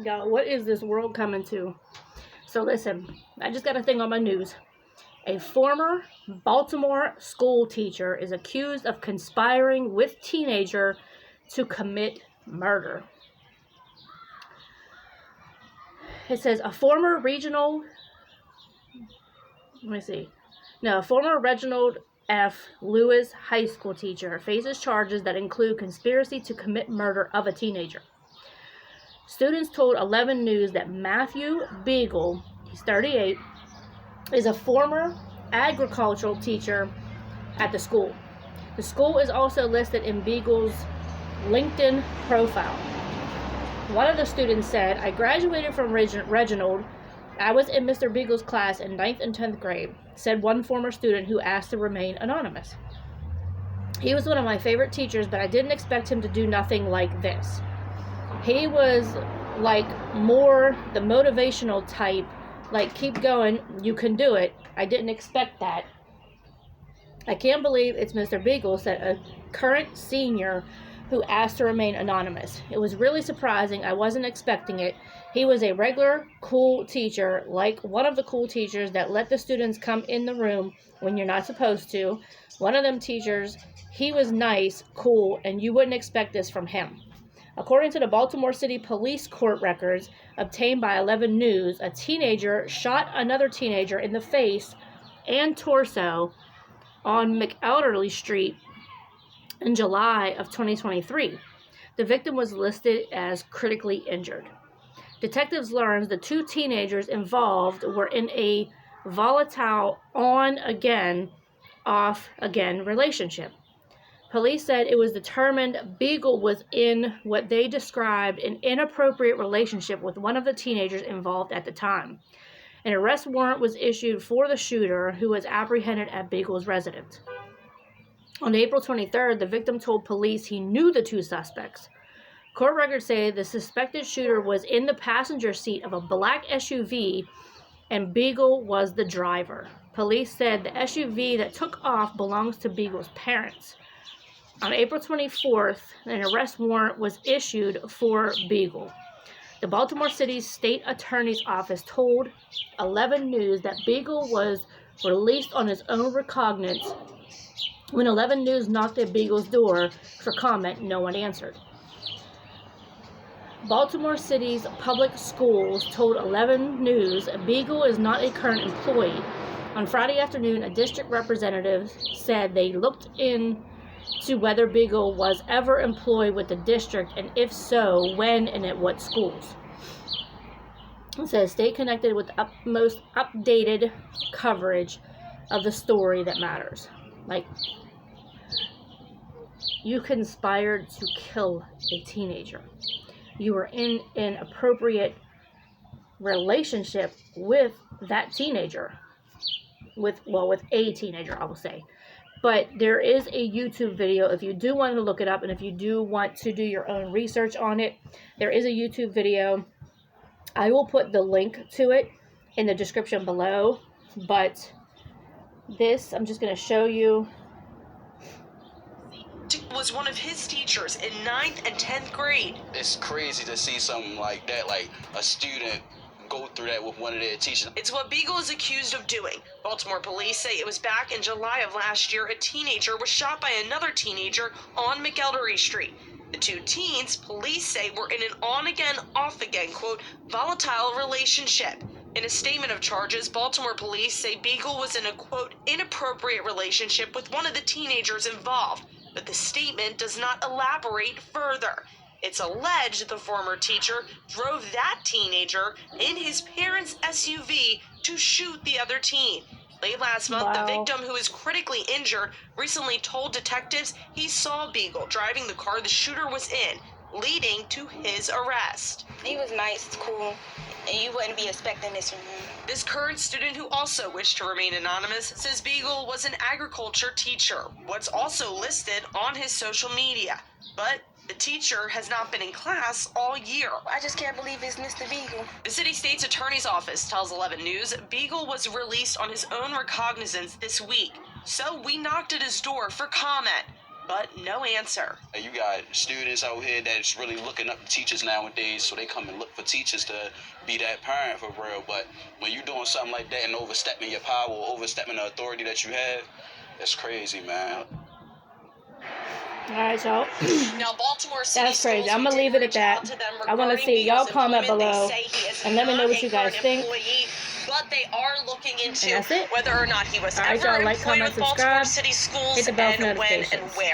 God, what is this world coming to? So listen, I just got a thing on my news. A former Baltimore school teacher is accused of conspiring with teenager to commit murder. It says a former Reginald F. Lewis high school teacher faces charges that include conspiracy to commit murder of a teenager. Students told 11 News that Matthew Beagle, he's 38, is a former agricultural teacher at the school. The school is also listed in Beagle's LinkedIn profile. One of the students said, I graduated from Reginald. I was in Mr. Beagle's class in 9th and 10th grade, said one former student who asked to remain anonymous. He was one of my favorite teachers, but I didn't expect him to do nothing like this. He was like more the motivational type, like keep going, you can do it. I didn't expect that. I can't believe it's Mr. Beagle, said a current senior who asked to remain anonymous. It was really surprising. I wasn't expecting it. He was a regular, cool teacher, like one of the cool teachers that let the students come in the room when you're not supposed to. One of them teachers, he was nice, cool, and you wouldn't expect this from him. According to the Baltimore City Police court records obtained by 11 News, a teenager shot another teenager in the face and torso on McElderly Street in July of 2023. The victim was listed as critically injured. Detectives learned the two teenagers involved were in a volatile on-again, off-again relationship. Police said it was determined Beagle was in what they described an inappropriate relationship with one of the teenagers involved at the time. An arrest warrant was issued for the shooter, who was apprehended at Beagle's residence. On April 23rd, the victim told police he knew the two suspects. Court records say the suspected shooter was in the passenger seat of a black SUV and Beagle was the driver. Police said the SUV that took off belongs to Beagle's parents. On April 24th, an arrest warrant was issued for Beagle. The Baltimore City State Attorney's Office told 11 News that Beagle was released on his own recognizance. When 11 News knocked at Beagle's door for comment, no one answered. Baltimore City's public schools told 11 News Beagle is not a current employee. On Friday afternoon, a district representative said they looked into whether Beagle was ever employed with the district, and if so, when and at what schools. It says, stay connected with the most updated coverage of the story that matters. Like, you conspired to kill a teenager. You were in an appropriate relationship with that teenager. With a teenager, I will say. But there is a YouTube video if you do want to look it up, and if you do want to do your own research on it, there is a YouTube video. I will put the link to it in the description below, but this, I'm just going to show you. Was one of his teachers in 9th and 10th grade. It's crazy to see something like that, like a student go through that with one of their teachers. It's what Beagle is accused of doing. Baltimore police say it was back in July of last year a teenager was shot by another teenager on McElderry Street. The two teens, police say, were in an on-again, off-again, quote, volatile relationship. In a statement of charges, Baltimore police say Beagle was in a, quote, inappropriate relationship with one of the teenagers involved, but the statement does not elaborate further. It's alleged the former teacher drove that teenager in his parents' SUV to shoot the other teen. Late last month, Wow. The victim, who is critically injured, recently told detectives he saw Beagle driving the car the shooter was in, leading to his arrest. He was nice, cool, and you wouldn't be expecting this from him. This current student, who also wished to remain anonymous, says Beagle was an agriculture teacher, what's also listed on his social media. But the teacher has not been in class all year. I just can't believe it's Mr. Beagle. The city state's attorney's office tells 11 News Beagle was released on his own recognizance this week. So we knocked at his door for comment. but no answer. You got students out here that's really looking up to teachers nowadays, so they come and look for teachers to be that parent for real. But when you're doing something like that and overstepping your power or overstepping the authority that you have, that's crazy, man. Alright, so Now, Baltimore City that's crazy. Schools I'm gonna did leave it at reach out that. to them I want to regarding see y'all Beagle's comment employment. below They say he is and let me know not what a you guys current think. employee, but they are looking into And that's it. whether or not he was Alright, ever y'all, like, employed comment, with Baltimore subscribe. City Schools Hit the bell for and when and notifications. where.